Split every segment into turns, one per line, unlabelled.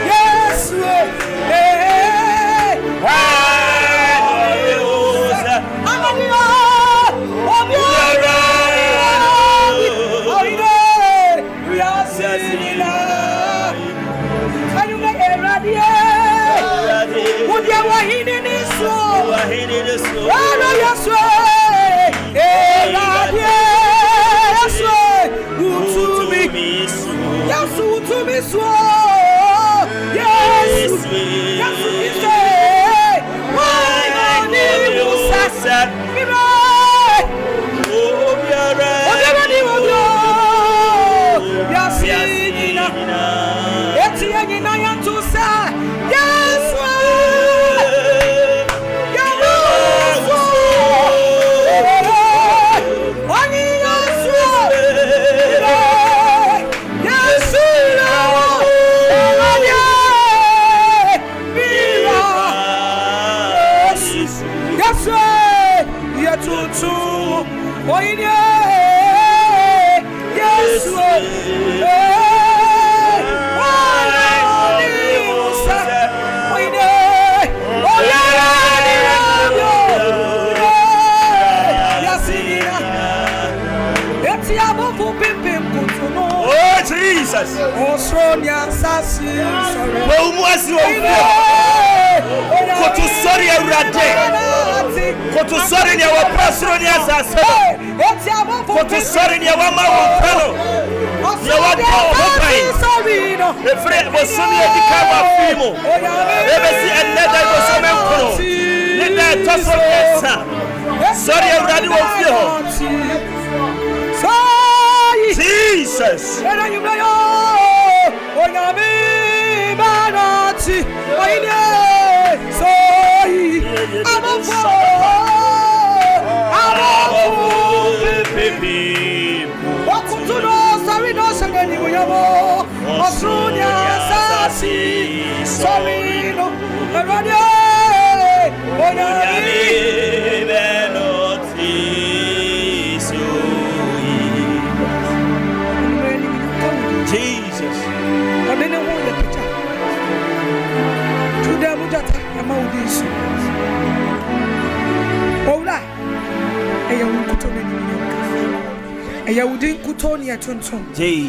Yes,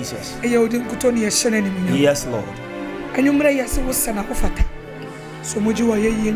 Jesus.
Yes, Lord.
And you may yes, was son of Fata. So much you are ye,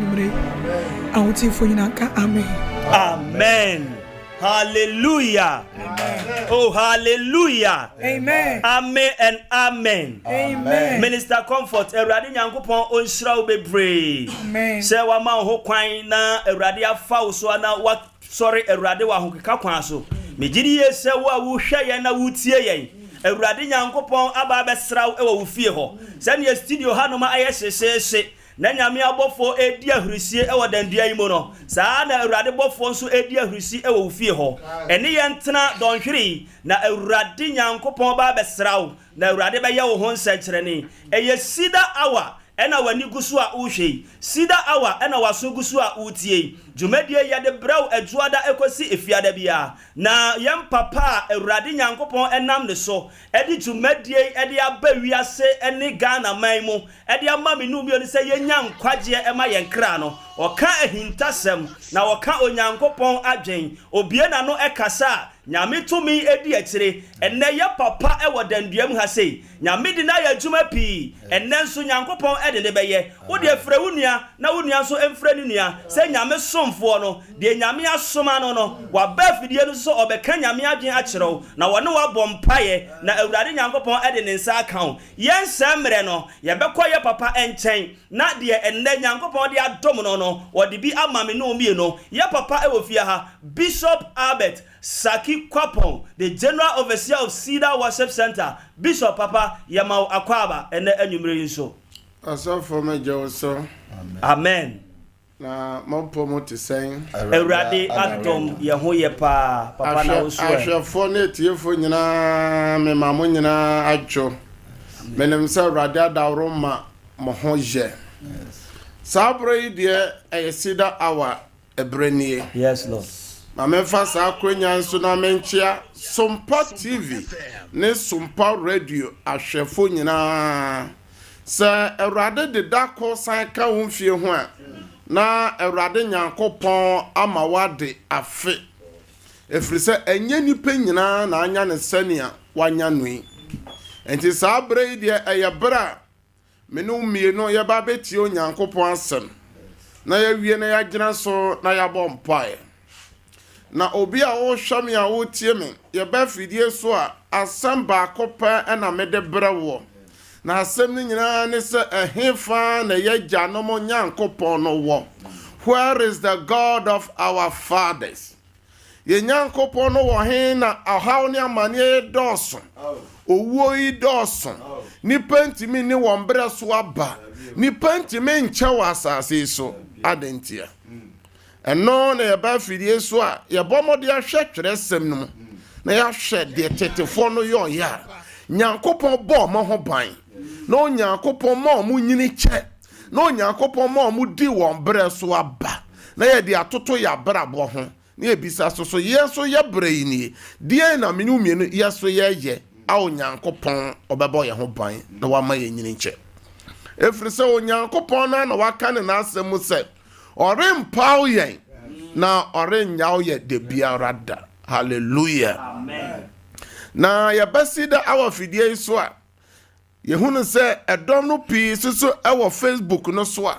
I would say for you, Amen.
Amen. Hallelujah.
Amen.
Oh, hallelujah.
Amen.
Amen and amen.
Amen.
Minister Comfort, Eradi Nyankopon onsra bebre.
Amen.
Se wa ma ho kwan na Eradi afa so na wa sorry Eradi wa ho keka kwan so. Megiri ye se wa wo hwe ye na wo tie yen. Eradi Nyankopon aba besra e wo fie ho. Se ne studio hanoma aye hyehyehye. Na nyame abofo edi ahurisie e wodandua yi mo no saa na awurade bofo nso edi ahurisi e wo fie ho ene ye ntena donhwiri na awurade Nyankopon ba besrawo na awurade be ye wo ho nsakyerene eye sida awa ena wani gusu a uhwe sida awa ena waso gusu a utie dwumadie ye de braw aduada ekosi efiada bia na yem papa awurade Nyankopon enam ne so edi dwumadie edi aba wiase ene Ghana manmu edi ama menu bi oni se yenya nkwaje ema yenkra no oka ahintasem na oka Onyankopon adwen obie na no ekasa nyame tumi edi akire enne ye papa e wodanduam ha sei nyame di na ya dwuma pi enne nso Nyankopon ede ne beye wo de frɛ wunua na wunua nso emfrɛ ni nua se nyame somfo no de nyame asoma no wa ba fidie no so obeka nyame adwen akyerew na wone wa bompaye na awurade Nyankopon ede ne nsa aka yen samre no ye bekɔ ye papa enkyɛn na de enne Nyankopon de adom no wode bi amame no mie no ye papa e wo fie ha Bishop Albert Saki Kwapon, the General Overseer of CEDAR Worship Center. Bishop Papa Yamau Akwaba and the enumerating so.
Also for my Joso.
Amen.
Na mo to saying
Eradi Adom Yahoye pa Papa na uswe.
I shall phone it you for nyina me mamu nyina adwo. Menem se Rada da Roma mo hoje. Sabre die e CEDAR hour ebrenie.
Yes, Lord.
Mamemfa sa akwanya nso na menchia SOMPA TV ne SOMPA radio ahwefo nyina sa Awurade de dako san ka wonfie ho a na Awurade Nyankopon ama wade afe efiri se enye nipa nyina na anya ne sania wanya nui enti sa abrɛ de eye bra menu mienu ye ba beti Onyankopon asem na ya wie na ya gyina so na ya bɔ mpae na obi a wo hwɛ me a wo tie me ye ba fidie so a asɛm baako pɛ ɛna mede brɛ wo na asɛm ni nyinaa ne sɛ ɛhefa na ya gya no mo Nyankopɔn no wo. Where is the God of our fathers? Ye Nyankopɔn no wo he na ahaw ne amane dɔso owuo yi dɔso nipa ntimi ne wɔn brɛ so aba nipa ntimi nkyɛ wɔ asase so adentia ɛno na yɛba fidie so a yɛbɔ mɔde ahwɛ twerɛ sɛm no mu na yɛahwɛ deɛ tetefo no yɛ ɔyɛ a Nyankopɔn bɔ ɔmo ho ban na Onyankopɔn ma ɔmo nyini kyɛ na Onyankopɔn ma ɔmo di wɔn brɛ so aba na yɛde atoto yɛ abrabɔ ho na yɛbisa so yɛn so yɛ brɛ yi nie deɛ na menu mienu yɛ so yɛyɛ a Onyankopɔn ɔbɛbɔ yɛn ho ban na wama yɛn nyini kyɛ efiri sɛ Onyankopɔn na waka ne n'asɛm mu sɛ ɔrempaw yɛn na ɔrenyaw yɛ de biara da. Hallelujah.
Amen.
Na yɛbɛsi da awɔ fidie so a yɛhunu sɛ ɛdɔm no pii so ɛwɔ Facebook no so a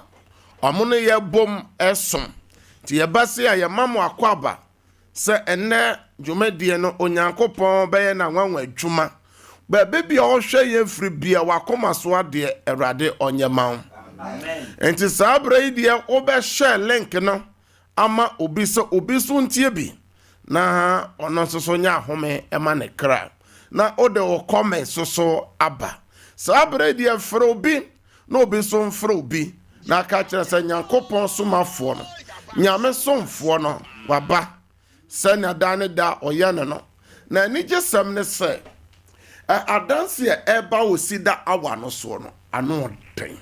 ɔmo no yɛbom ɛsom nti yɛbɛsi a yɛma mo akɔaba sɛ ɛnɛ dwumadie no Onyankopɔn bɛyɛ na nwanwa adwuma baabi bia ɔhwɛ yɛn firi bia wakoma so adeɛ Awurade ɔnyɛma wo.
Amen.
Enti saa bra yi deɛ wobɛhyɛ link no ama obi so ntie bi na ɔno nso so nya ahome ɛma ne kra na ode wo comment so aba saa bra yi deɛ frɛ obi na obi so mfrɛ obi na aka kyerɛ sɛ Nyankopɔn somafoɔ no Nyame somfoɔ no waba sɛ na da ne da ɔyɛ ne no na ni gyesɛm ne sɛ adanse a ɛba wo SEDAR awa no so no ano ɔden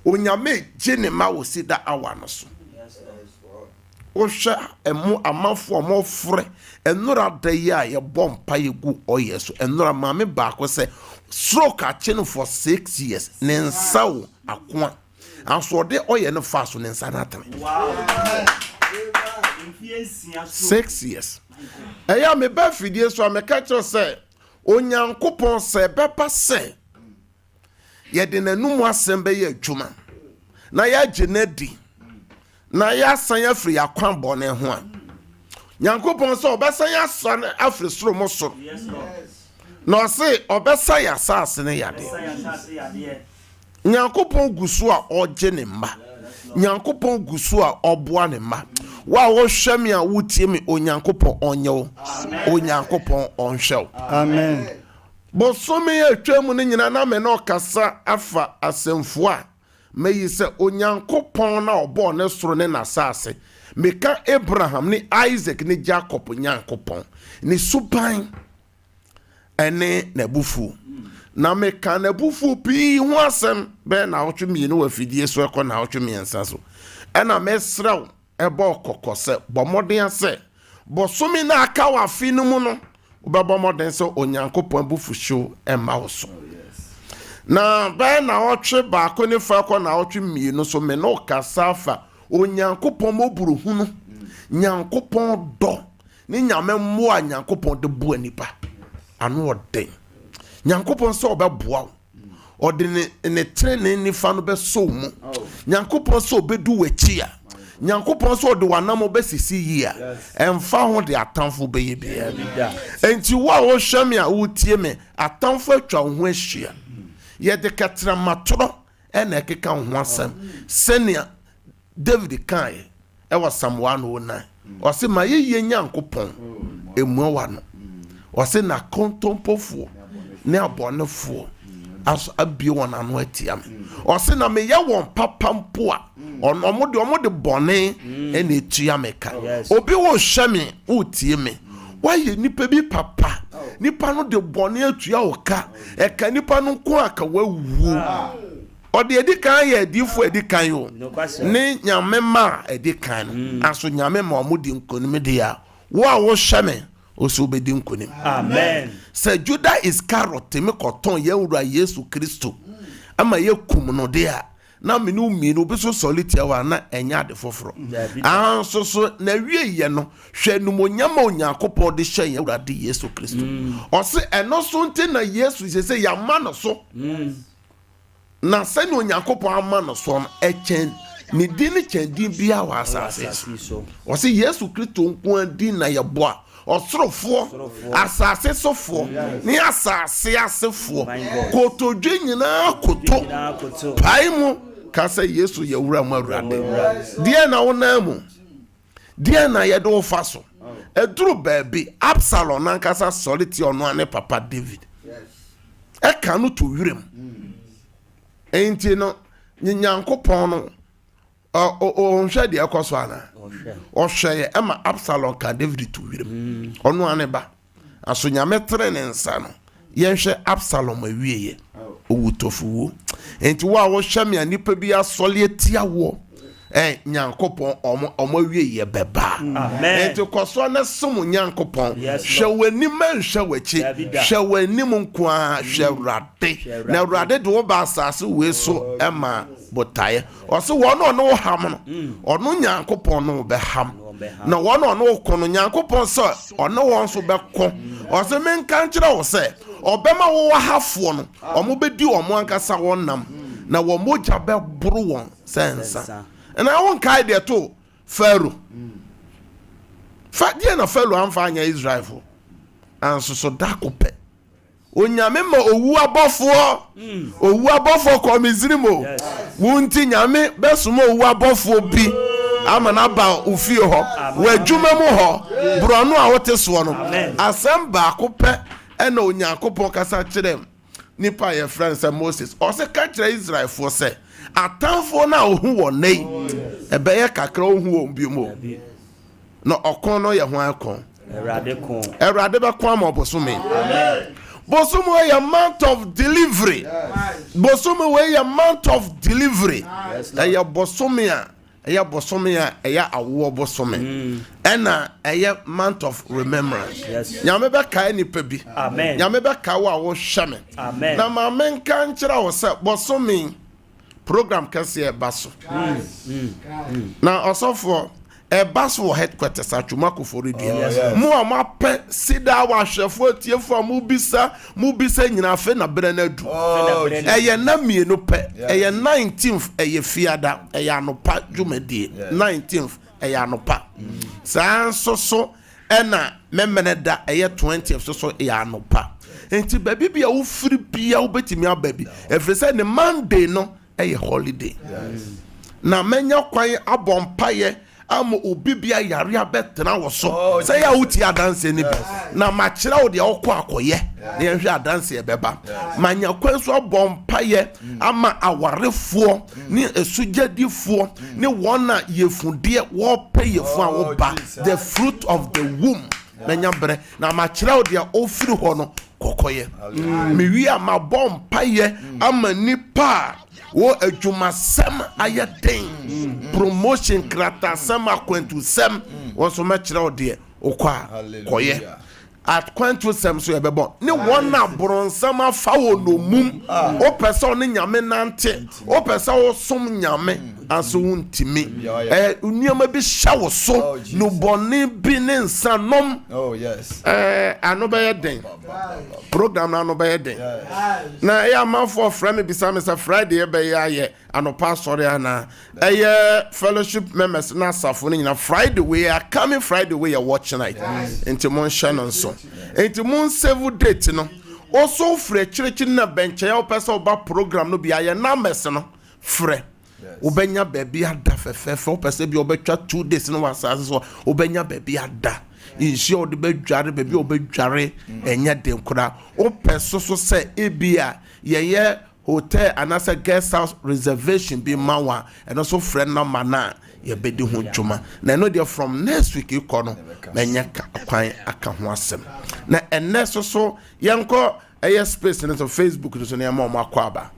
Onyame gye ne ma wo SEDAR awa no so ohwɛ emu amafo mo frɛ enura da yi a ye bɔ mpa yegu oyɛ so enura maame baako sɛ stroke akye no for 6 years ne nsa wo akoa anso de oyɛ no fa so ne nsa na atame 6 years ɛya me ba fidie so me ka kyerɛ sɛ Onyankopɔn sɛ bɛpa sɛ ye de nanum asɛm bɛyɛ adwuma na ya gye na di na ya san afiri akwan bɔne ho a Nyankopɔn sɛ ɔbɛsan asan afiri soro mo so na ɔse ɔbɛsa ya asase ne yade Nyankopɔn gusu a ɔgye ne mma Nyankopɔn gusu a ɔboa ne mma wa wo hwɛ me a wotie me Onyankopɔn ɔnyɛ wo Onyankopɔn ɔnhwɛ wo.
Amen.
Bosome atwa mu ne nyina na me na ɔkasa afa asɛmfo a meyi sɛ Onyankopɔn na ɔbɔ ne soro ne n'asase meka Abraham ne Isaac ne Jacob Nyankopɔn ne suban ene nabufu na meka nabufu pii ho asɛm bɛ na ɔtwe mienu wa fidie so ɛkɔ na ɔtwe miensa so ɛna mesrɛw ɛbɔ kɔkɔ sɛ bɔmɔden sɛ bosome na aka wa fi no mu no wobɛbɔ mɔden sɛ Onyankopɔn bufu hyew ɛma wo so. Na bɛɛ na ɔtwe baako ne fa kɔ na ɔtwe mienu so me no kasa fa Onyankopɔn moburu hunu Nyankopɔn dɔ ne nyame mmoa Nyankopɔn de bua nipa ano ɔden Nyankopɔn sɛ ɔbɛboa wo ɔde ne trene nifa no bɛso mu Nyankopɔn sɛ ɔbɛdu w'akyi a Nyankopɔn sɛ ɔde wanam ɔbɛsisi yi a ɛmfa ho de atamfo bɛyɛ bia enti wo a wohwɛ me a wotie me atamfo atwa wo ho ahyia yɛde katra matoro ɛna ɛkeka ho asɛm sɛnea David kae ɛwɔ Psalm 109 ɔse ma yɛyɛ Nyankopɔn emuawa no ɔse na kontompofoɔ ne abɔnefoɔ aso abie wɔn ano atia me ɔse na meyɛ wɔn papa mpo a ɔmo de bɔne ɛna etua me ka obi wo hwɛ me wotie me wayɛ nipa bi papa nipa no de bɔne atua wo ka ɛka nipa no ko aka wawu ɔde edi kan yɛ adifo edi kan yo ne nyame ma edi kan no aso nyame ma ɔmo di nkonim de a wo a wo hwɛ me oso be di nkonim. Amen. Sɛ Judah Iscariot me kɔtɔn yɛwura Yesu Kristo ama yɛkum no de a na me no mienu bi so solitia wa na ɛnya ade foforo anso so na wie ye no hwɛ numonyama Onyankopɔn de hyɛ yɛwura de Yesu Kristo ɔse ɛno so nte na Yesu sɛ yama no so na sɛ ne Onyankopɔn ama no so no ɛkyɛn ne din kyɛndin bia wɔ asase so ɔse Yesu Kristo nko din na yɛboa ɔsorofoɔ asase sofoɔ ne asase asefoɔ kotodwe nyinaa koto pae mu ka sɛ Yesu yɛwura mu Awurade deɛ na wonaa mu deɛ na yɛde wo fa so eduru baabi Absalom nankasa sɔre ti ɔno ane papa David ɛka no to wirem enti no Nyankopɔn no ɔhwɛ deɛ ɛkɔ so ana ɔhwɛ ɛma Absalom ka David to wirem ɔno ane ba aso Nyame tere ne nsa no yɛnhwɛ Absalom awieye owutofuwo enti wo a wɔhwɛ me a nipa bi asɔle atia wo Nyankopɔn ɔmo awieye bɛba enti kɔso na som Nyankopɔn hwɛ w'anim hwɛ w'akyi hwɛ w'anim nko a hwɛ Awurade na Awurade de wo ba asase we so ɛma botae ɔse wɔn ɔno wo ham no ɔno Nyankopɔn no bɛham na wɔn ɔno wo kono Nyankopɔn sɛ ɔno wɔn so bɛko ɔse menka nkyerɛ wo sɛ ɔbɛma wo wahafoɔ no ɔmo bɛdi ɔmo ankasa wɔn nam na wɔn mogya bɛboro wɔn sɛ nsa and I won't carry there too. Pharaoh. Fadia na Pharaoh amfanya Israel for. And so that coupe. Onyame ma owu abofo. Owu abofo ko mizrimo. Wunti nyame besumo owu abofo bi. Amana ba ufie ho. Wadwuma mu ho. Bronu a wote so no. Asem ba coupe ena Onyankopon kasa kyerem. Nipa ye friend say Moses. O se ka kyerɛ Israel for say atamfo na ohu wɔ nei ɛbɛyɛ kakra ohu wɔ biomo no ɔkon no yɛ ho akon Awurade bɛkon ma bosome amen bosome we a month of delivery bosome we a month of delivery ɛyɛ bosome a ɛyɛ awo bosome ɛna ɛyɛ month of remembrance nyame bɛkae nipa bi amen nyame bɛkae wo a wo hwɛ amen na ma menka nkyerɛ wo sɛ bosome program kase baso na osofo baso headquarters atwumako for radio mo a mape CEDAR wa hwefo tiefo mo bisa nyina afe na bere na du eye na mienu pe eye 19th eye fiada eye anopa dwumadi 19th eye anopa sanso so ena memene da eye 20th so eye anopa enti baby bia wo free bia wo betimi ababi every say ne Monday no a holiday. Na menya kwan abompaye am obi bia yare abetena wo so say ya wuti adanse ni bi na ma kire wo de okọ akoye na yehwe adanse ebeba manya kwan so abompaye ama awarefo ni esugyadifo ni wona yefunde wo pay yefu a wo ba the fruit of the womb menya bre na ma kire wo de ofiri ho no kokoye me wi ama bompaye ama nipa wo adwumasem ayeden promotion krata sem akwantu sem wo so ma kire ode okwa koye at kwantu sem so yebebo ne wona bronsam afa wo no mum o person ne nyame nante o person wo som nyame aso wuntimi unioma bi hya wo so no boni bi ne nsanom ano be yeden program na ano be yeden na ya manfo frame bi sa me sa Friday be ya ye anopa sorry ana fellowship members na safo ne nyina Friday we are coming Friday we are watching night into mon channel so into mon save date no also free church na benche ya opesa oba program no bia ye na mess no free obenya baby ada fefefe opesa bi obetwa 2 days no wasase so obenya baby ada inshi ode bedware baby obedware enya den kura opeso so se ebia ye hotel anasa guest house reservation be mawa and also friend na mana ye bedi ho dwuma na no dey from next week ikono menya kwan aka ho asem na enne so yenko space no so Facebook no so na ma akwa aba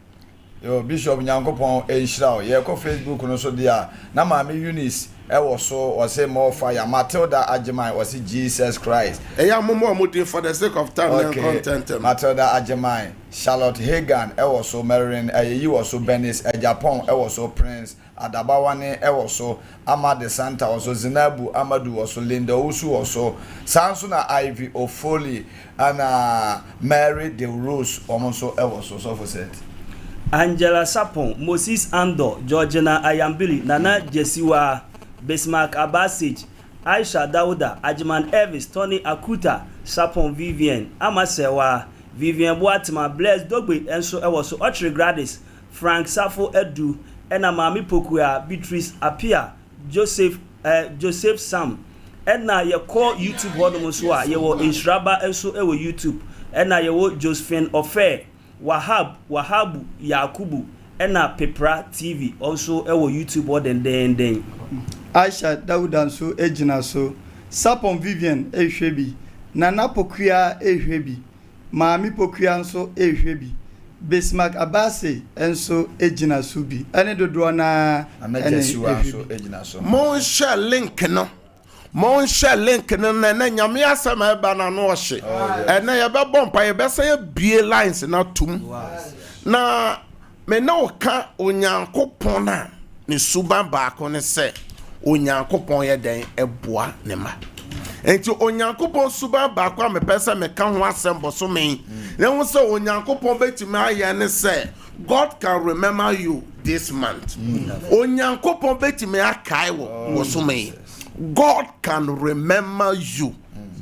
yo Bishop Nyankopon enhira ye ko Facebook no so dia na maame Eunice was so was say more fire Matilda Ajimai was Jesus Christ
more for the sake of time and content
Matilda Ajimai Charlotte Hagan was so Marin you was so Benis Japan was so Prince Adabawane was so Amade Santa was so Zinabu Amadu was so Linda Usu was so Sansuna Ivy Ofoli and Mary De Rose almost so was so for said
Angela Sapon, Moses Andor, Georgina Ayambili, Nana Jesiwa, Bismarck Abasage, Aisha Dauda, Ajiman Elvis, Tony Akuta, Sapon Vivian, Amasewa, Vivian Boatima, Blaise Dogbe, and so I was so Ochre Gradis, Frank Safo Edu, Ena Mami Pokuya, Beatrice Apia, Joseph Sam, Ena ye call YouTube Hodomoswa, ye wo Inshraba and so ewo YouTube, Ena ye wo Josephine Ofe, Wahabu Yakubu, Ena Pepra TV, also ewo YouTube or den.
Aisha Dauda so ejina so Sapon Vivian ehwebi Nana Pokuya ehwebi Maami Pokuya nso ehwebi Bismarck Abase enso ejina so bi ene dodo na
Anajesiwa so ejina so
Mon share link no na nyame asema eba na no hye ene ye be bompa ye be say bie lines na tum na me na oka onyankopon na ne suban baako ne se onyankopon ye den eboa ne ma enti onyankopon suban baako a me pese me ka ho asem boso me ne ho se onyankopon betimi aye ne se God can remember you this month onyankopon betimi akai wo boso me God can remember you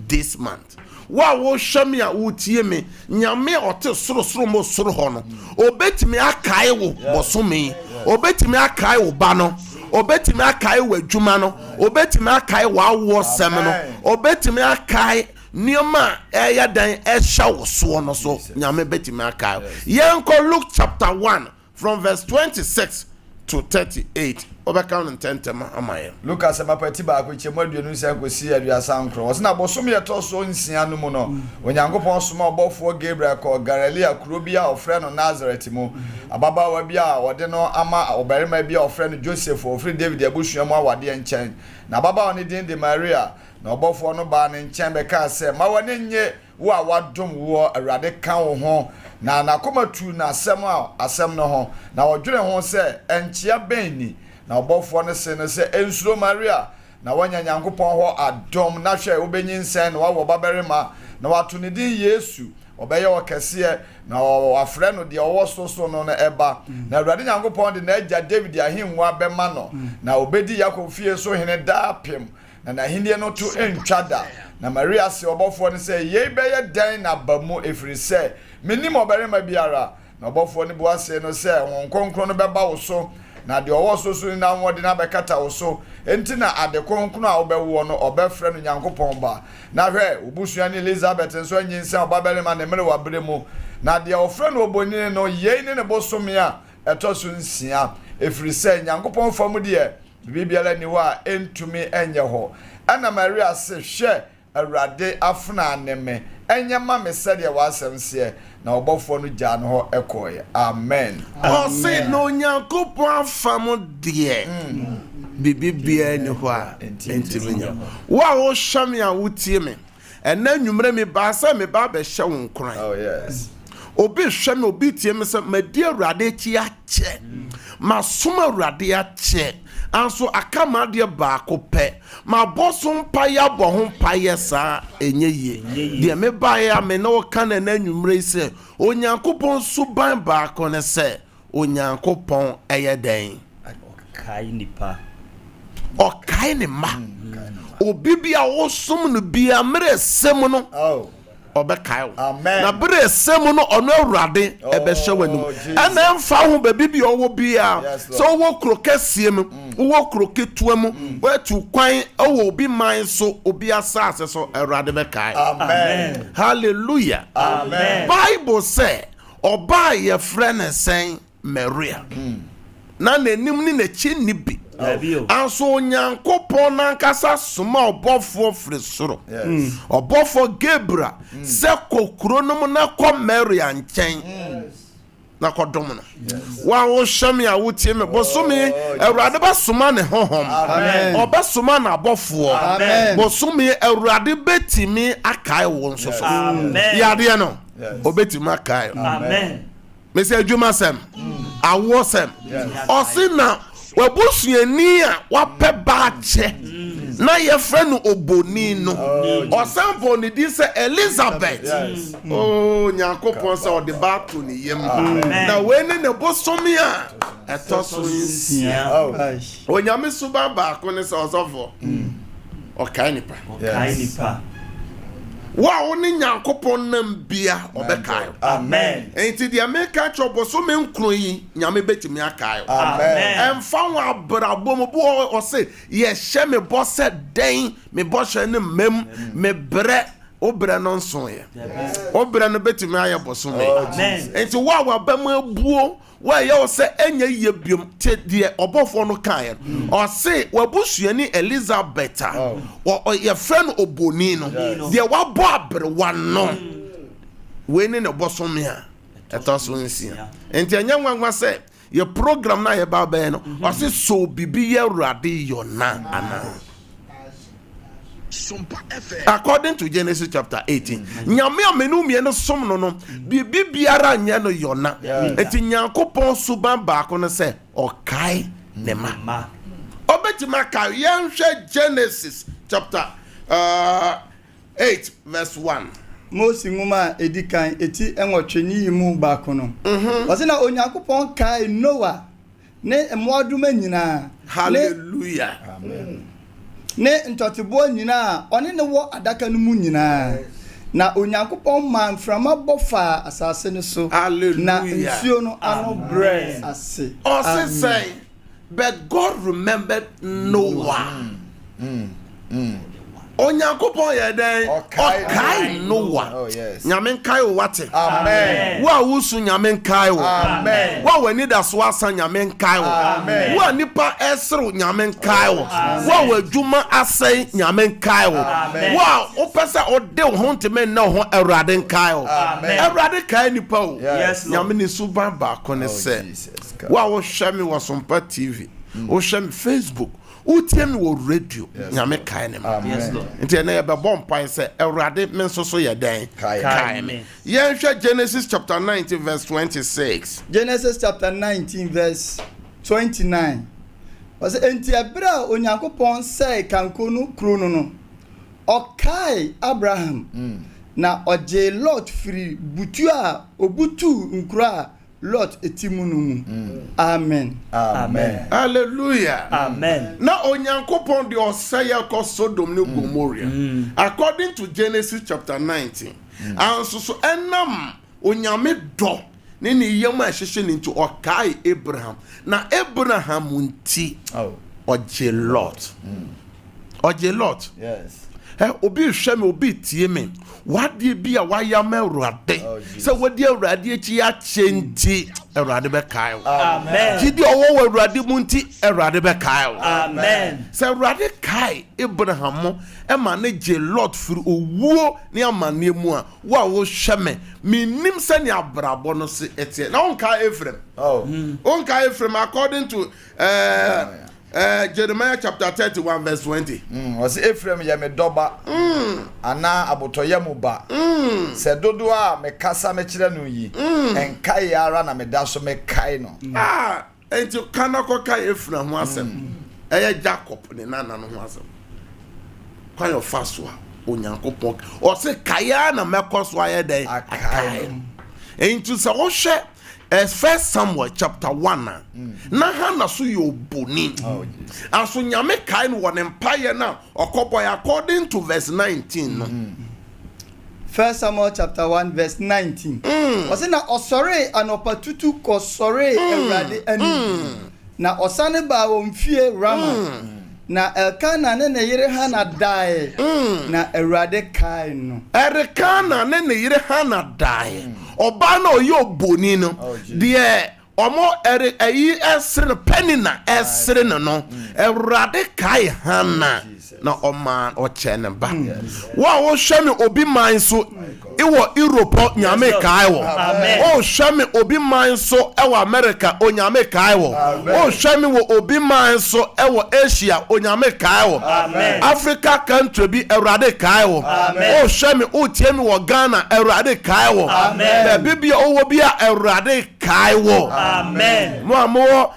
this month. Wa wo hwame a wotie me nyame ote sorosoro mo soro ho no obetimi akai wo bosome obetimi akai wo ba no obetimi akai wo adwuma no obetimi akai wo awo sem no obetimi akai nioma eya dan ehya wo so no so nyame betimi akai yenko Luke chapter 1 from verse 26 to 38 obeka no ntentema amaye
Lucas mapati ba ko chemo aduonu nsia ko si aduasa nkro wo na bosom ye to so nsia no mu no onyankopon soma obofo Gabriel ko Galilea kuro bia ofre no Nazareth mu ababa wa bia wode no ama obarima bia ofre no Joseph ofre David abusuam awade nchen na ababa one din de Maria na obofo no ba ne nchen be ka se ma wone nye wo a wadom wo awrade kan wo ho na nakomatu na asem no ho na wodwere ho se enchia benni na obofo ne se no se ensuro Maria na wanya nyankopon ho adom na hwe obenyinsen na wawo baberima na watu ne din Yesu obeye okese na wafre no de owososo no na eba na awrade nyankopon de na agya David ahinwa bema no na obedi Yakob fie so hene dapem na hindie no to entwada na Maria se obofo ne se ye beye dan na bamu efiri se menim obarima biara na obofo ne boase no se won konkro no beba wo so na de owososo na wode na bekata wo so enti na ade konkro a obewo no obefre no nyankopon ba na hwe obusua ne Elizabeth nso anyinsa obabarima ne mere wabremu na de ofre no obonine no ye ne bosome a etoso nsia efiri se nyankopon famu de bibiala ni wa entumi enye ho ana Maria se hwe awrade afna aneme enye ma mesede wasem se na obofo no gya no ho ekoye amen
o se no nyankopon afam de bibibia ni ho a entimi nya wa wo hwame a wotie me ena nwumre me ba sa me ba be hye wo nkran
oh yes
obi hwame obi tie me se madi awrade chi ache masoma awrade ache anso akama de baako pe ma bosom pa ya bo ho pa yesa enye ye de me ba ya me no kana na nwumre se onyankopon suban baako ne se onyankopon eye den
kai nipa
okai ne ma obi bia wo som no bia mere sem no
oh
obekai
amen
na bere sem no ono awrade ebe hye wanum ana emfa ho ba bibia owo bia so wo krokesie mu wo kroketuam wetu kwan owo obi man so obi asase so awrade bekai
amen
hallelujah
amen
Bible say oba ye friend sen Maria na nanim ni na chi ni bi anso onyankopon nankasa soma obofo frisoro obofo Gabriel se kokuro no na ko Maria nchen na kodom no wa wo hwame a wotie me bosome awrade ba soma ne hohom obasoma na abofo bosome awrade betimi akai wo nso so yade no obetimi akai
amen
me se adwuma sem awo sem osina wabusuani a wape ba che na ye friend oboni no o sample ni di say Elizabeth oh nyankopon say o de ba to ni yem na we ni ne bosomi a etoso nsia onyame suba ba ko ne say osofo o kai nipa wa oni nyankopon nam bia obekai
amen
enti de America chobo so me nkro yi nyame betimi akai amen emfa wa abrabo mo bo o se ye hye me bo se den me bo hye ne mem me bre obre no nso ye obre no betimi aye bo so me amen enti wa ba ma buo wa ye o se enye ye biom te de obofo no kan o se wabusuani Elizabeth o ye friend oboni no de wa bo abre wa no we ni ne boso me a etoso nsia enti anya nwanwa se ye program na ye ba ba no o se so bibi ye urade yo na ana according to Genesis chapter 18 nyame amenu me no som no bibi biara nya no yona eti nyankopon suban ba ko no se okai ne ma obetima ka yenhwe Genesis chapter 8 verse 1
Mosi nguma edikan eti enwotweni yimu ba ko no wase na onyankopon kai Noah ne emwaduma nyina
hallelujah
amen ne ntotebo nyina one ne wo adaka no mu nyina na onyankopon man frama bofa asase ne so na nsuo no ano bread ase
say but God remembered Noah onyankopon ye den okai Noah nyame kai o wate amen wa wusu nyame kai o amen wa wani da so asa nyame kai o amen wa nipa esro nyame kai o wa wadwuma asai nyame kai o wa opesa ode ho nteme na ho awrade kai o awrade kai nipa o nyame ni suba ba ko ne se wa wo hwame wo SOMPA TV wo hwame Facebook utiem wo radio nyame kai ne enti na ye be bom pai se awrade men so ye den kai me ye hwe Genesis chapter 19 verse 26
Genesis chapter 19 verse 29 was enti ebra onyankopon say kankonu kru no okai Abraham na oje Lot free butu a obutu nkura Lot etimunu amen
hallelujah
amen
na onyankopon de osaya ko Sodom ne Gomorrah according to Genesis chapter 19 anso so enam onyame do ne ne yam a hyehye ne nti okai Abraham na Abraham nti oje Lot
yes
obi hweme obi tie me wade bi a waya ma Awurade se wadi Awurade echi ya chenti Awurade be kai
amen
gidi owo Awurade mu nti Awurade be kai
amen
se Awurade kai Abraham e ma ne je Lot firi owuo ne amane mu a wa wo hweme minim se ne abrabo no se etie na onka Ephraim onka Ephraim according to Jeremiah chapter 31 verse 20
was Ephraim ye me doba ana abotoye mu ba se dodo a me kasa me kire no yi enkai ara na me da so me kai no
enti kana ko kai Ephraim ho asem eye Jacob ne nana no ho asem kwa yo faso a onyankopon o se kaya na mekoso aye den akai enti se wo hwe First Samuel chapter 1 na hana so yo boni aso nyame kai no won empire na okoboy according to verse 19 no
First Samuel chapter 1 verse 19 was na osore anopatutu ko sore Awurade ani na osane ba wo mfie Rama na Elkana ne yire Hana dae na Awurade kai no
Elkana ne yire Hana dae oba na oyo boni no de omo ayi esre penina esre no Awurade kai Hana na oman o chene ba wa wo hweme obi man so iwo Europe nyame kai wo o hweme obi man so ewo America o nyame kai wo o hweme wo obi man so ewo Asia o nyame kai wo Africa country bi Awurade kai wo o hweme o tiemi wo Ghana Awurade kai wo na bibia o wo bia Awurade kai wo amen mo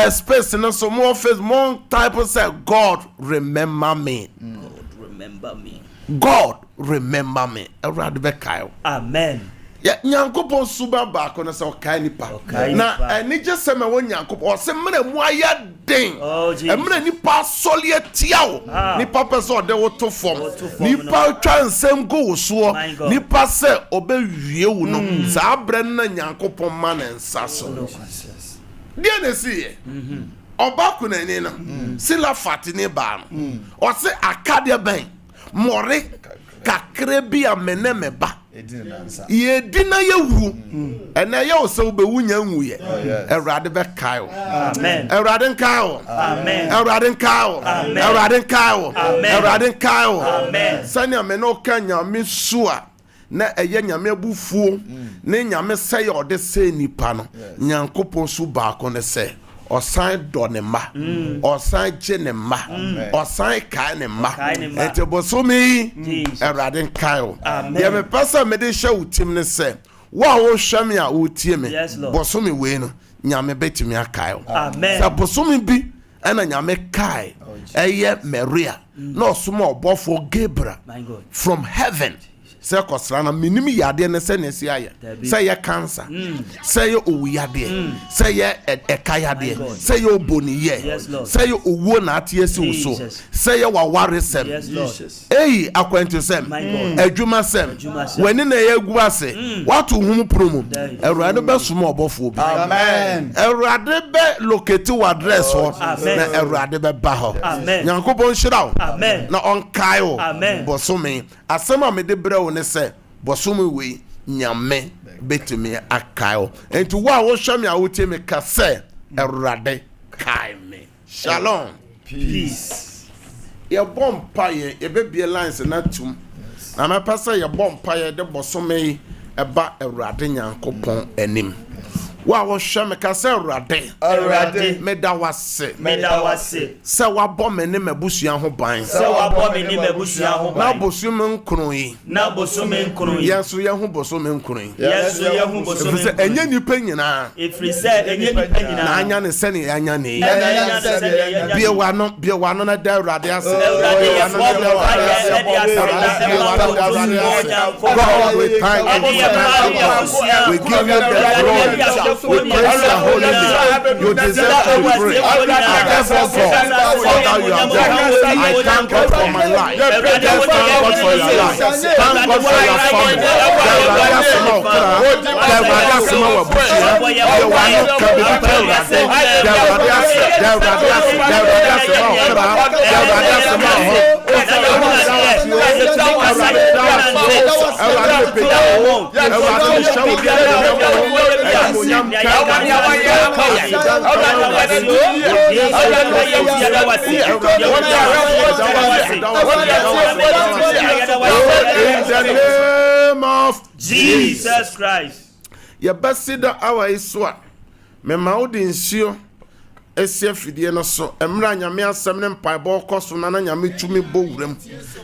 space no so more face more type of say God remember me.
God remember me.
God remember me. Awurade be kayo.
Amen.
Ya nyankopon suba ba ko na se okai nipa. Na eni je se me won nyankopon o se mre mu aya den. Emre nipa soli etia wo. Nipa pese o de wo to fom. Nipa twa nsem go so. Nipa se obewie wo no. Sa abre na nyankopon ma na nsa so. Die na si ye. Oba ku na ni na. Sila fatini ba no. O se akade ben. More kakre bi amene meba. Ye dina ye wu ena ye so be wunya nwuye Awurade be kayo.
Amen.
Awurade kayo.
Amen.
Awurade kayo. Awurade kayo. Awurade kayo.
Amen.
Sani me no ka nyame suwa na eye nyame abufuo ne nyame sey ode se nipa no nyankopon su ba ko ne se osan do ne ma osan je ne ma osan kai ne ma ente bosomi Awurade kayo. Ye me pasa me de hwe utim ne se wa wo hwame a wotie me bosomi we no nyame betimi akayo.
Amen.
Sa bosomi bi ana nyame kai eye Maria no somo obofo Gabriel from heaven. Say kosrana minimi yade ne se ne si aye say ye cancer say ye owuyade say ye ekayade say ye oboniye say ye owo na atiesi uso say ye waware sem eh akwantu sem adwuma sem wani na ye gu ase watu hum promo Awurade be somo obofo bi.
Amen.
Awurade be locate wa address ho na Awurade be ba ho Nyankopon hira na onkai ho bosome asema me de bre ne se bosomi we nyame betumi akayo enti wa wo hwame a wotie me ka se Awurade kai me. Shalom,
Peace.
ye bompa ye bebie lines na tum na me pasa ye bompa ye de bosomi eba Awurade Nyankopon anim. Wa wo hwame ka se Awurade me da wase se wa bɔ me ne mabusua ho ban na bosome nkron yi yeso ye ho bosome nkron efise enye nipa nyina na anya ne sene anya ne bie wa no na da Awurade ase God, we thank you. We give you the glory. We praise your holy name. You deserve to be praised. I therefore God, Father, you are God. I thank God for my life. Thank God for your life. Thank God for your family. In the name of
Jesus Christ.
Your best cedar hour is what? Me maudi insio esia fidie no so emra nyame asem ne mpaebo koso na nyame tumi bowrem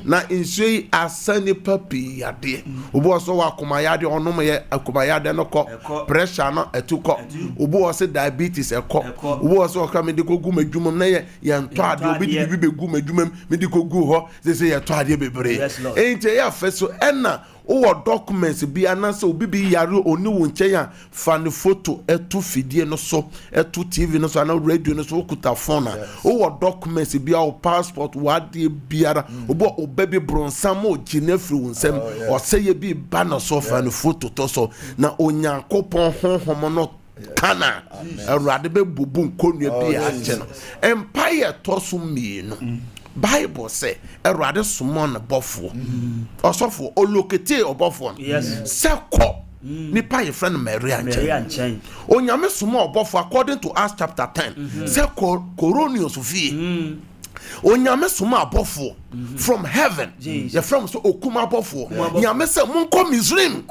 na insio yi asani papi yade obo so wa komayade onom ye akomayade no ko pressure no etuko obo so diabetes eko obo so ka medical gu madwumam na ye nto ade obi di bi begu madwumam medical gu ho se ye to ade bebre ente ya feso ena o documents bi ananse obi bi yare oni wo nche ya fan photo etu fidie no so etu TV no so na radio no so okuta phone o documents bi o passport wade biara obo obabi bronsam o ginefri wonsem o seye bi ba na so fan photo to so na onyankopon honhom no kana Awurade be bubu nkonua bi a je no empire to so mienu Bible say Awurade summon bofo osofo olokete obofo seko nipa ye friend Mary Anchen onyame summon bofo according to Acts chapter 10 seko Coronius fie onyame summon bofo from heaven ye from so okuma bofo nyame say monko Misraim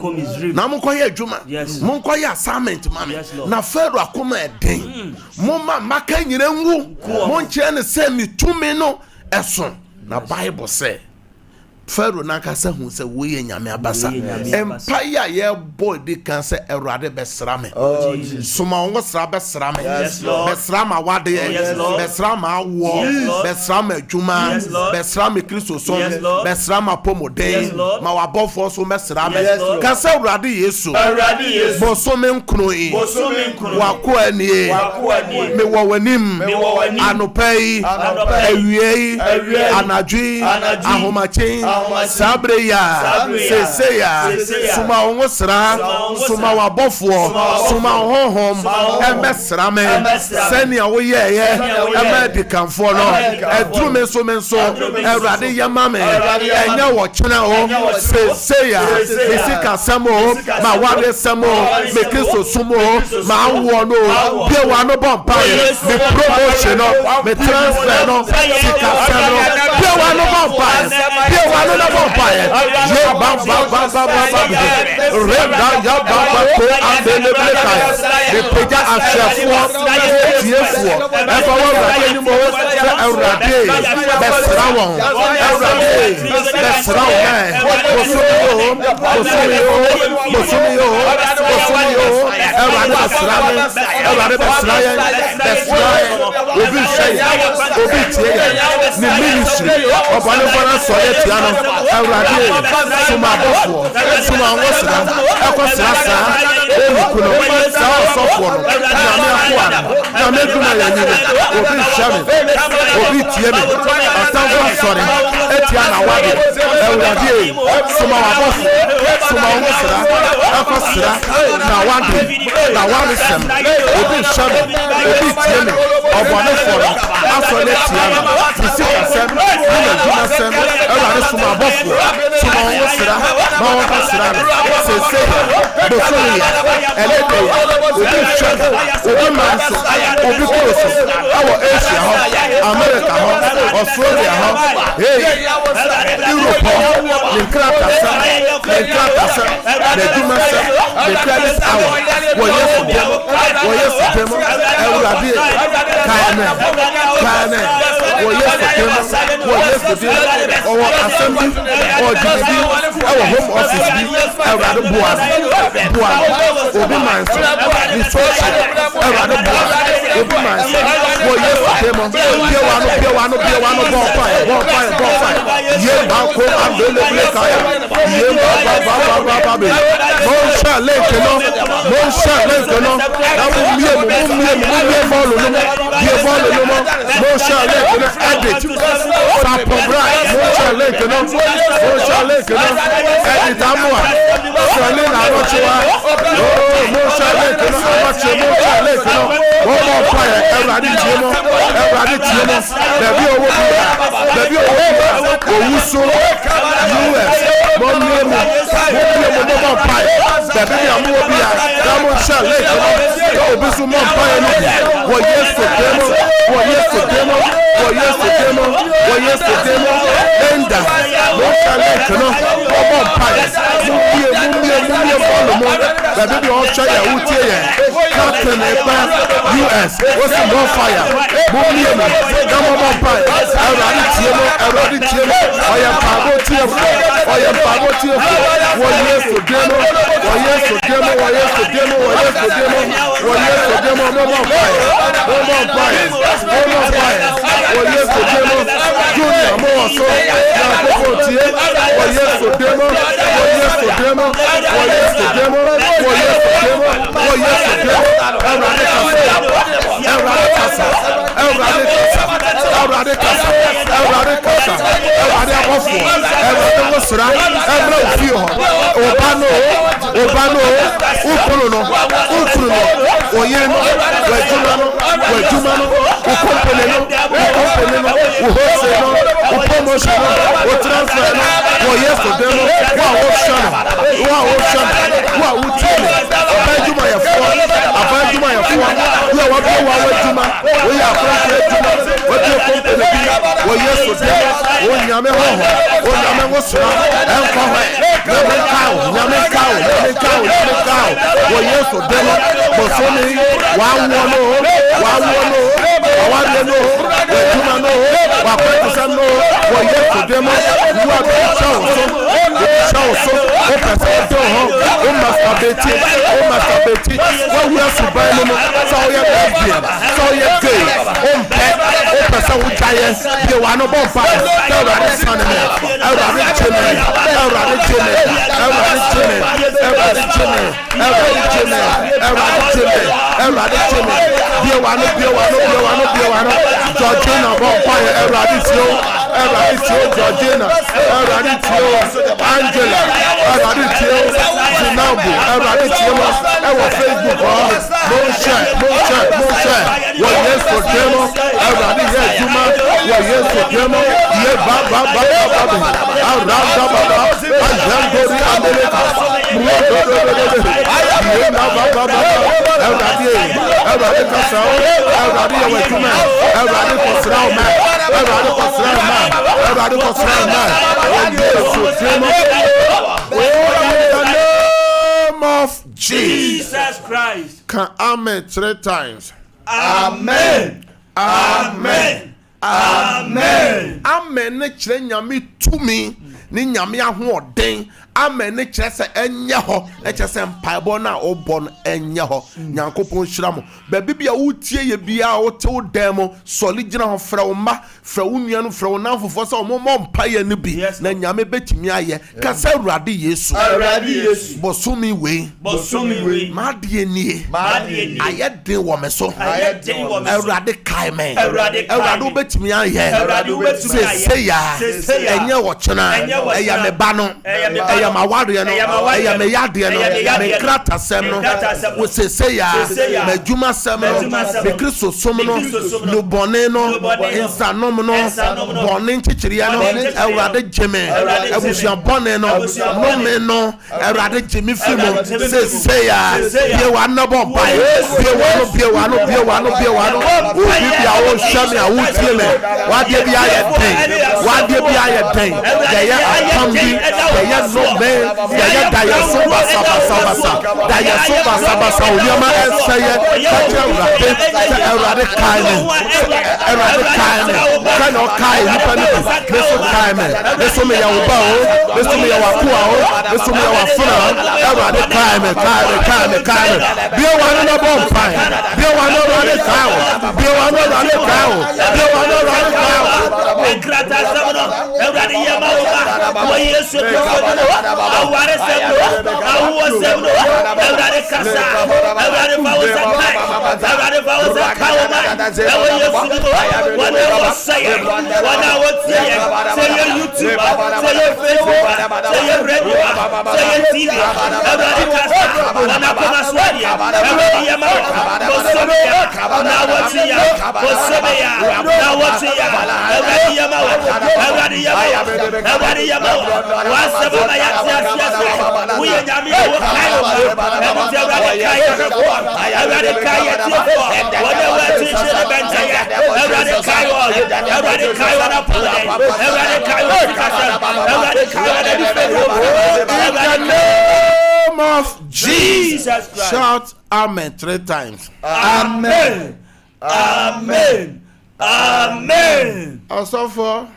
na monko ye adwuma monko ye assignment man na Pharaoh akoma eden moma maka nyire nwu monche ne say mitumi no Eson na Bible say Pharaoh nankasa hu sɛ woyɛ nyame abasa empire ye boy de kan sɛ Awurade bɛsra me soma wo sra bɛsra me bɛsra ma wade bɛsra ma awo bɛsra ma adwuma bɛsra me Kristo so bɛsra ma pomode ma wabɔfo so bɛsra me ka sɛ Awurade Yesu boso me nkroyi wako anie me wo wanim anopai awie anadwi ahomachen sabreya seseya suma ongosra suma wabofo suma honhom emesra me senia wo yeye emedikanfo no edrume so menso Awurade yama me enya wo kyena o seseya fisika samo ma wade samo me Kristo sumo ma wo no be wa no bompa me promotion no me transfer no sika samo be wa no bompa be wa no bompa ye ba renda ya ba ko andele bleka de peja afsafo tiefo e fa wa ra ni mo Awurade besra won Awurade besra won Awurade besra ye obi shey obi tie ni ministry obale fara so ye tiano Awurade suma bofo suma wosra akosra sa olukuno sa osofo no na me akwa na me duma ya ni obi shame obi tie me atanfo sore etia na wade Awurade suma bofo suma wosra akosra na wade sem obi shame obi tie me obone foro asole tiano fisika sem na duma sem Awurade suma bofo suma wosra ma wosra sese bosoya eleke obi shame obi manso obi koso awo Asia ho America ho Australia ho Europe ho linkrata sa the duma sa the credit hour wo yesu demo Awurade kana wo yesu demo owo assembly o didi our home office bi Awurade boa obi manso resource Awurade boa obi manso wo yesu demo be wa no bonfire ye ba ko andele bleka ye ba mo sha leke no na mo mie follow no ye follow no mo sha leke no edit sa program mo sha leke no edit amwa so le na ro chiwa mo sha leke no mo fire Awurade tie mo bebi owo owuso US mo mie mo fire bebi amu obi a mo sha leke no obi so mo fire no wo yeso demo enda mo sha leke no mo fire mo mie follow mo bebi o sha ya utie ye captain epa US o si mo fire mo mie mo na mo fire Awurade tie mo oya pabo tie wo yeso demo mo fire wo yeso demo junior mo so na koko tie wo yeso demo Awurade kasa Awurade abofo Awurade wosra Awurade ofio obano ukuru no oyeno wajuma no ukompele no uhose no upromotion no utransfer no woyeso demo wa utele abajuma ya fo ya wajuma oya afra juma oje kompele bi woyeso demo onyame ho onyame wosra enko ho nyame kawo woyeso demo bosoni wa wono awade no wajuma no wa kwetisa no woyeso demo Ewa be show so. Show so. O pese do ho. O masturbate. What we are surviving so you lesbian. So you gay. O pet. O pese o giant. You want no bomb fire. Everybody son me. Everybody chimney. Everybody chimney. Everybody chimney. Everybody chimney. Everybody chimney. Everybody chimney. Everybody chimney. You want no. Georgina bomb fire. Everybody slow. Everybody slow. Georgina. Everybody slow. Angela. Everybody slow. Zinabu. Everybody slow. Ewa Facebook. No share. What yes for demo. Everybody here Juma. What yes for demo. Yeah, baba. Of Jesus
Christ.
Can amen 3 times.
Amen. Amen. Amen.
Amen ne kyerɛ nyame tumi ne nyame ahoɔden. Amen ne kyerɛ sɛ ɛnyɛ hɔ. Ɛkyerɛ sɛ mpaebɔ na ɔbɔ no ɛnyɛ hɔ. Nyankopɔn hyira mo. Baabi bia wotie ye bia wote wo dan mo sɔle gyina hɔ frɛ wo mma frɛ wo nua no frɛ wo namfofo sɛ ɔmo mmɔ mpaeɛ no bi na nyame betumi ayɛ. Ka sɛ Awurade Yesu. Bosomi wei. Madeɛ nie. Ayɛ den wɔ me so. Awurade kae me. Awurade wobɛtumi ayɛ. Sese ya. Ɛnyɛ wɔ kyena. Ɛyɛ me ba no. Ɛyɛ ma wareɛ no. Ɛyɛ me yadeɛ no. Me krata sɛm no. Wo sese ya. Me adwuma sɛm no. Me Kristo som no. No bɔne no. Nsanom no. Bɔne nkyekyeriɛ no. Awurade gye me. Abusua bɔne no. Nome no. Awurade gye me firi mu. Sese ya. Bie wa nnabɔ mpae. Bie wa no. Obi bia wo hwɛ me a wotie me. Wadeɛ bi ayɛ den. Yɛyɛ apam bi. Yɛyɛ nome. Yɛyɛ dayeso basabasa. Onyama ɛsɛyɛ. Kɛkyɛ Awurade kae me. Kɛnyɛ ɔkae nipa no bi. Meso kae me. Meso me yɛ wo ba o. Meso me yɛ wo akoa o. Meso me yɛ wo afena o. Awurade kae me. Bie wa no na bɔ mpae. Bie wa no Awurade kae o.
Enkrata sabno Awurade yema wo ba wo Yesu Kristo aware sabno awo sabno Awurade kasa Awurade fa wo zakai Awurade fa wo zakai wo ma wo Yesu wana wo saye wana wo tie say YouTube say Facebook say radio say TV Awurade kasa wana koma swadi Awurade yema wo sobeya na wo tia wo sobeya na wo tia Awurade yema wasaba ya tia we nyame wo kai wo Awurade kai ya tia wona wa ti chere bentaya Awurade kai na pole Awurade kai wo kasa Awurade kai na di
name of Jesus Christ. Shout amen 3 times.
Amen.
Also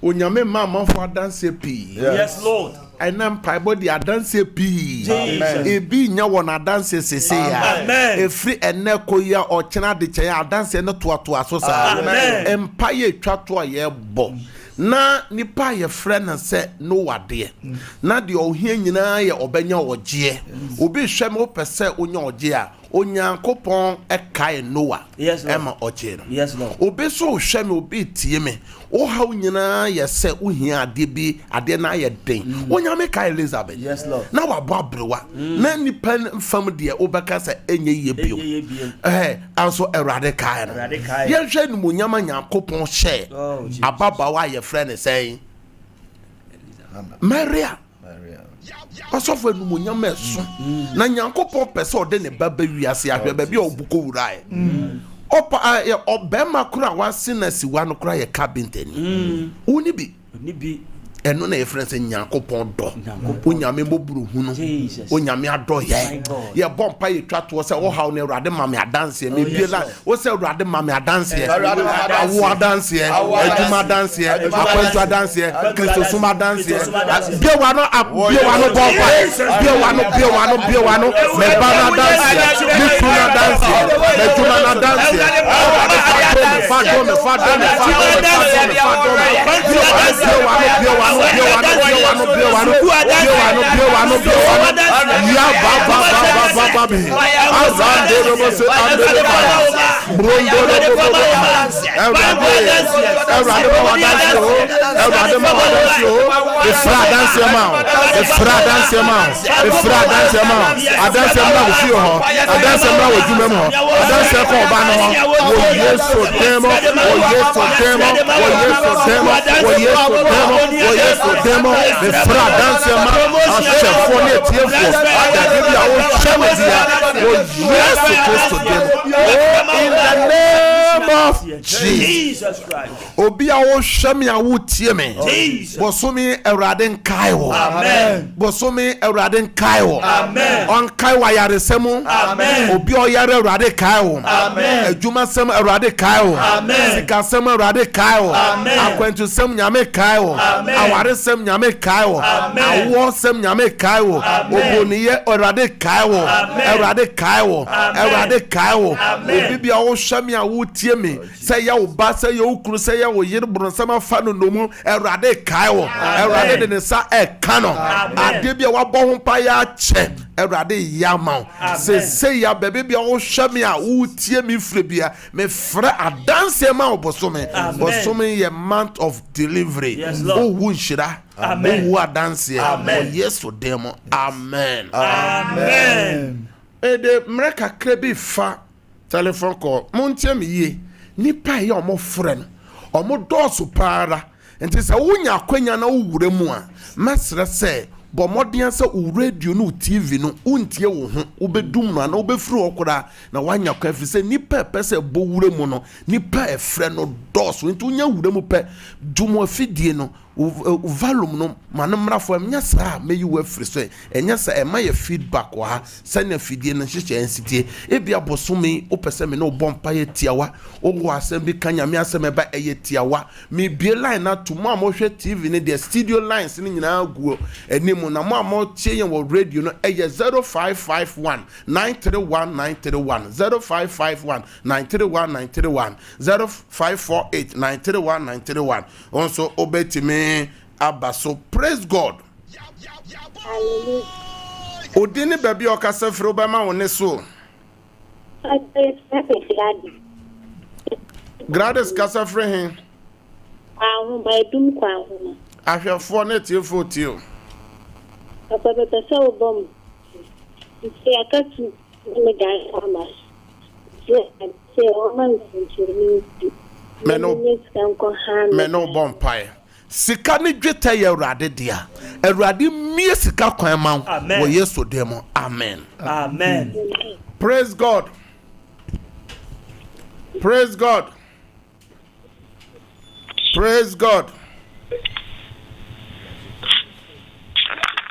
onyame mama for dance pii.
Yes Lord.
Enam paibo di adanse pii. Ebi nya won adanse sese ya. Efri ene koya ochena de kye adanse ne toatoa so sa. Empire twato ye bo. Na nipa ye friend na se no wade. Na de ohia nyina ye obenya oje. Obi hwe me opese onya oje a onyankopon ekae Noah. Emma oje no.
Yes Lord.
Obi so hwe me obi tie me. O ha nyina ye se ohia ade bi ade na ye den. Onyame ka Elizabeth.
Yes Lord.
Na wabo abrewa. Na nipa mfam de obeka se enye ye bio. Also Awurade kae no. Ye hwe ni monyama nyankopon hye. Ababa wa ye friend say Maria. Also for no monyama eso. Na nyankopon pese ode ne baba wiase ahwe ba bi obuko wurae. Opa obema kura wase na siwa no kura ye cabinteni. Uni bi eno na efrese nyankopon do onyame mboburu hunu onyame ado ye bompa ye twato se wo haw na Awurade mame adanse me biela wo se Awurade mame adanse awo adanse ejuma adanse akwantu adanse Kristo suma adanse bia wano bompa me bana adanse me kuna adanse me juma adanse fadome Jesus Christ. Obia wo hwame a wo tie me. Bosomi Awurade nkai wo. Amen. Bosomi Awurade nkai wo. Amen. On kai wa yare semu. Amen. Obi o yare Awurade kai wo. Amen. Adwuma sem Awurade kai wo. Amen. Sika sem Awurade kai wo. Amen. Akwantu sem nyame kai wo. Amen. Aware sem nyame kai wo. Amen. Awo sem nyame kai wo. Oboniye Awurade kai wo. Awurade kai wo. Awurade kai wo. Obi bia wo hwame a wo tie me. Say ya wo ba say ya wo kru say ya wo yire bronsama fa no nomu Awurade kai wo. Awurade de ne sa e kano. Ade bia wa bo ho pa ya che. Awurade ya ma. Say ya bebe bia wo hwame a wo tie me fre bia me fre adanse ma obosome. Bosome ye month of delivery. O wu nshira. Amen. O wu adanse. Amen. Yes to them. Amen. Amen. Ede mreka krebi fa telephone call. Montie me ye. Nipa ye omo frɛ no omo dɔɔso paara nti sɛ wonya akwanya na wowure mu a mesrɛ sɛ bɔ mmɔden sɛ wo radio no TV no wontie wo ho wobɛdum no na wobɛfiri okora na wanya kwa fi sɛ nipa pɛ sɛ bɔ wure mu no nipa efrɛ no dɔɔso nti wonya wure mu pɛ dumo afidie no volume no manomrafo nya saa meyi wo afiri so enya sa ema ye feedback wa ha sanya fidie no hyehyɛ nsitie ebia bosome opese me no bompa ye tiawa owo asem bi kanya me asem eba eye tiawa me bie line na to mo amhwe TV ne the studio lines ni nyina guo animu na mo amhwe yen wo radio no eye 0551 931 931 0551 931 931 0548 931 931 also obetime abaso. Praise God.
Hallelujah.
Odini baby okasa fro ba ma woni so. Grades kasa fre hin.
Ahun ba dum kwa ahun.
Ahwefo na tiefo tio.
Papa beta so bom. Se akatu me ga ama. Se o man sinchiri. Meno bompai. Sika ni dweta ye Awurade dia. Awurade mie sika kwan ma wo Yesu demo. Amen.
Amen.
Praise God. Praise God. Praise God.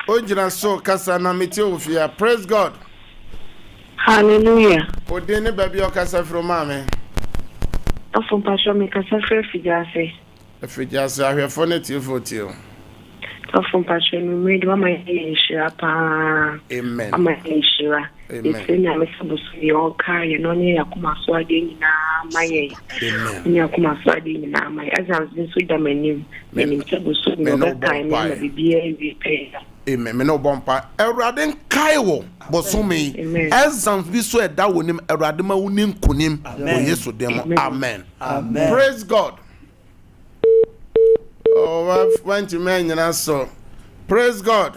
Ojira so kasa na meti ofia. Praise God.
Hallelujah.
Odene baby okasa from mame.
From Passion make a self figure.
If you just have your phone at you for you.
From Passion made one my shapa.
Amen.
My shira. It's in a message your car, you know, Yakuma Swadi my Yakuma Swadi na my as I was been sweet the menu. Many trouble soon no time be paid.
Amen. Me no bompa. Awurade kaiwo bosome. Exams bi so eda wonim Awurade ma wonim kunim wo Yesu demo. Amen. Amen. Praise God. Oh, when to men nyina so. Praise God.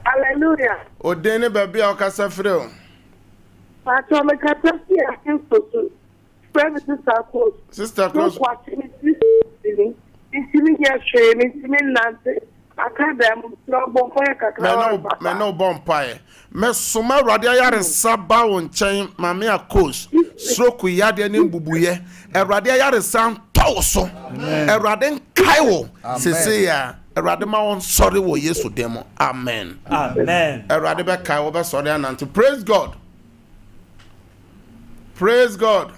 Hallelujah.
Odene baby okasa freo.
Pato me kata here in Sister Close.
Sister Close.
Watching this. It's here shame, it's Nancy.
Me no bompae. Me soma Awurade ayare saba wo nchen mame akos. Sroku yade ne mbubuye. Awurade ayare san to wo so Awurade nkae wo sese ya Awurade ma won sorry wo Yesu demo amen Awurade be kai wo be sorry ananto praise God praise God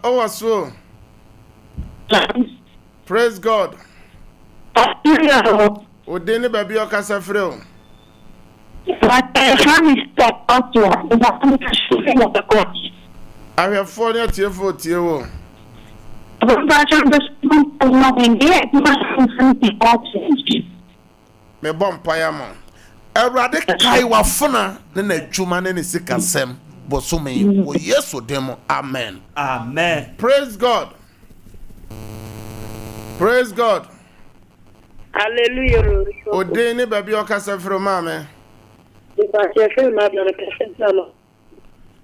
oh so praise God o deni baby o kasa frɛ o I have 4 tie wo me bom payamo Awurade kai wafona ne na dwuma ne sikasem bosome wo Yesu demo amen praise God
Hallelujah.
Odeni baby o kasa frɛ mama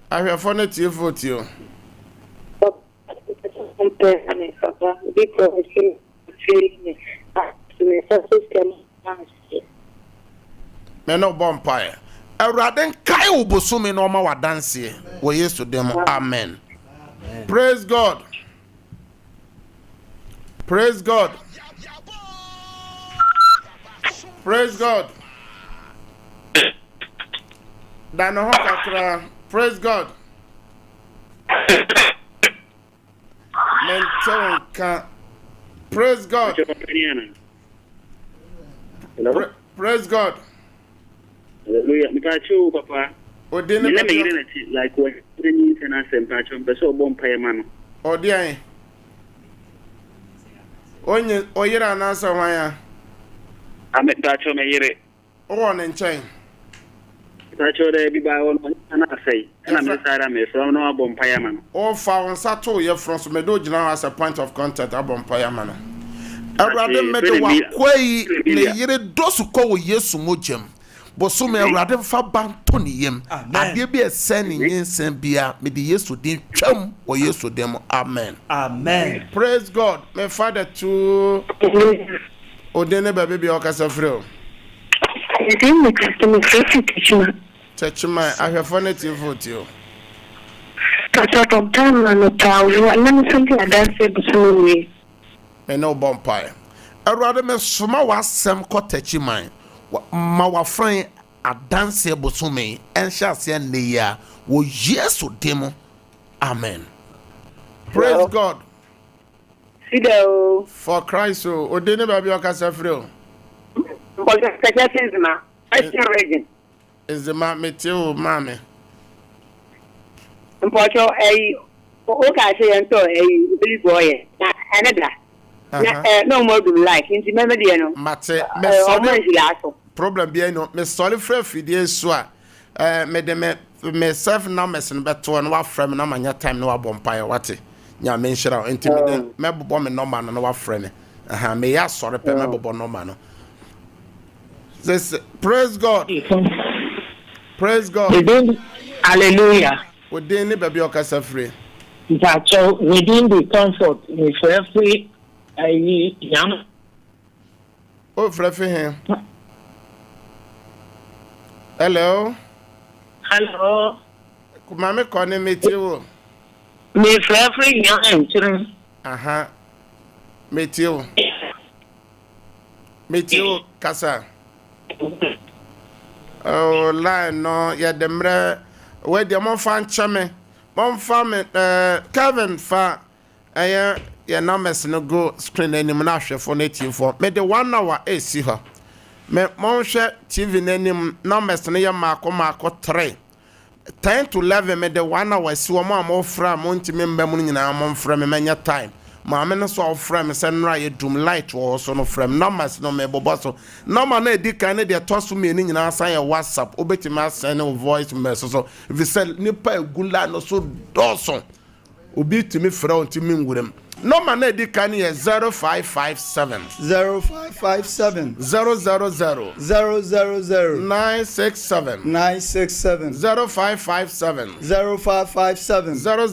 I have 4 tie wo tie me no bompire Awurade kai wo bosome no ma wadanse wo Yesu dem amen praise God Dano Hokatra praise God Mentonka praise God praise God
Hallelujah. Mikachu papa.
Odene
like when you can ask them patron but so bon pay man.
Odian. Onye oyira na asa wan ya.
Ame patron me yire.
O won nchen.
Patron dey bi ba won na say. Na me sara me from no bon pay man.
O fa won sato ye from so me do gina as a point of contact abon pay man. Awurade me de wa kwai le yire dosu ko wo Yesu mojem. Bosome Awurade fa banto ne yem ade bi esen ne nyensen bia me de Yesu din twam wo Yesu dem amen praise God my father to odene baby bi okasa freo Chechima ahwefo ne tifo tio
Tato time na tawo na me something adanse bosome we
me no bompire Awurade me soma wasem ko Chechima ma wafran adanse bosome enhyase ne ya wo Yesu demo amen praise God
CEDAR
for Christ o odene ba bi okasa freo is the ma meteo mame
Mpocho o ka se ento bili boy na anada no more do like inti me de no
mate me so problem bi no me sorry frɛ fidie so a me de me self numbers no beto no wa frɛ me na manya time no wa bompa wate nya me nhyira enti me de me bobɔ me number no wa frɛ me me ya sorry pe me bobɔ number no this praise God
hallelujah
within the baby okasa free
so within the comfort for every young
frɛ fi him hello mama kone meteo
me for every young children
meteo kasa oh line no ya demre we de mon fan chame mon fam Kevin fa ya numbers no go screen anim na hwefo na tifo me de 1 hour esi ho me mon hwe TV nanim numbers no ya mako 3 10 to 11 me de 1 hour si wo mo fra mo ntimi mbam no nyina mo fra me manya time ma me no so fra me se nra ye dum light wo so no fra numbers no me bobo so number na edika ne de toso me ni nyina san ya WhatsApp obetima send no voice message so if you send nipa egula no so doso obi timi fra ontimi ngurem Number na di kan ye 0557
0557
000
000
967
967
0557
0557
000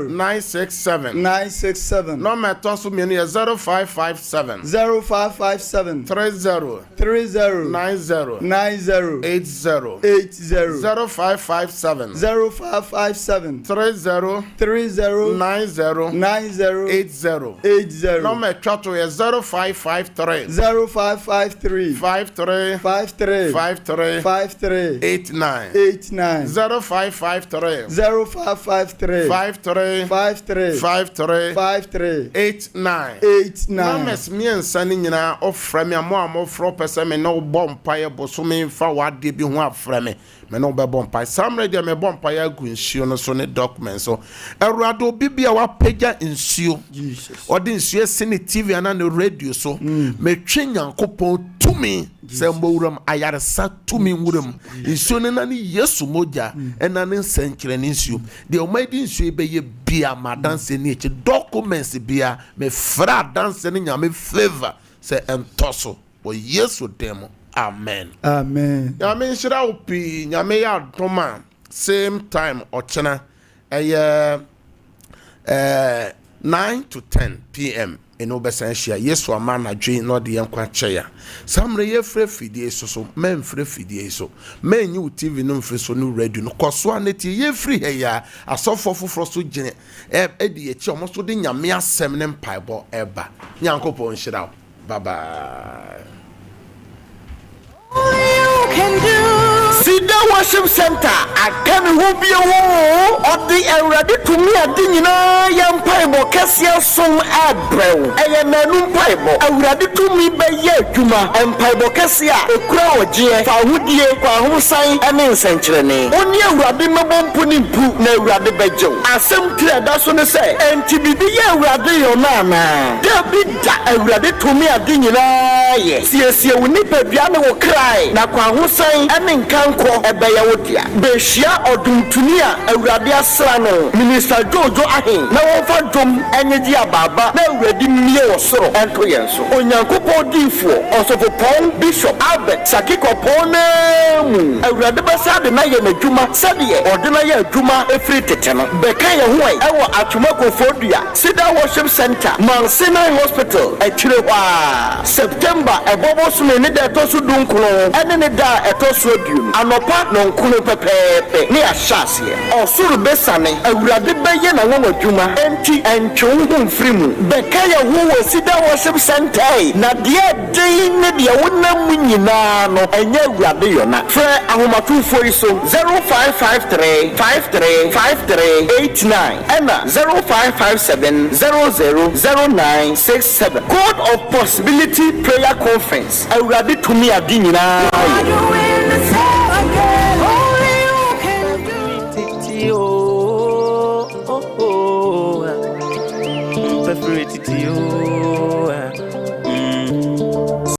967 967
Number tosu mienu ye 0557
0557
30
30
90
90
80
80
0557
0557
30
30
90
90
80
80
Number chato ye 0553
0553
53
53
53
53
89
89
0553
0553
53
53
53
53
89
89
Numbers me nsani nyina ofra me amo fro pese me no bompa ye bosome fa wade bi ho afra me no be bompa samre dia me bompa ya gu nsuo no so ne documents so Awurade bibia wa pagya nsuo
Jesus
odi nsuo sene TV ana ne radio so me twe Nyankopɔn tumi se mbowuram ayaresa tumi nwuram nsuo ne na ne Yesu moja ena ne nsankire ne nsuo de o mai di nsuo be ye bia madanse ne echi documents bia me fra danse ne nyame favor se entoso bo Yesu demo amen
amen
nyame shira opi nyame ya doma same time ochena 9 to 10 p.m. in Obesanshia. Yes, wa man na dream no de yankwa cheya. Samre ye free fidie so men free fidie so. Men you TV no free so no radio no koso aneti ye free he ya asofo foforo so gene e di echi omo so de nyame asem ne mpaibo eba. Nyankopon nhira. Bye bye.
CEDAR Worship Center akami hubie wo odi Awurade tumi ade nyina yampaibo kese som abrew eye nanu mpaibo Awurade tumi be ye adwuma empaibo kese a ekura ogie fa hudie kwa hosan ene nsenkyerene oni Awurade mebompo ni mpu na Awurade bejew asem tire da so ne se enti bibi ye Awurade yo na na David da Awurade tumi ade nyina ye siesie woni pabia ne wo krai na kwa hosan ene nkanko ebeye wodia behia oduntuni a Awurade asra no minister Jojo ahin na wonfa dom enyeji ababa na Awurade mie wosoro ento yenso onyankopɔ difo osofopon bishop Albert Sakiko ponu Awurade basa de na ye nadwuma sade ode na ye adwuma efri tete no beka ye ho ai ewo atwomako fodua CEDAR Worship Center Mansina Hospital atire wa September ebobo sume ne de to so dunkuno ene ne da etoso aduum anopa no nkuno pepepe ne ahyase osuru besane Awurade beye na won adwuma enti entwe ho mfrimu beka ye ho wo CEDAR Worship Center na de den ne de wonam nyina no enye Awurade yo na frɛ ahomatufo iso 0553 535389 ena 0557 000967 God of Possibility Prayer Conference Awurade tumi adi nyina
Prefer it to you.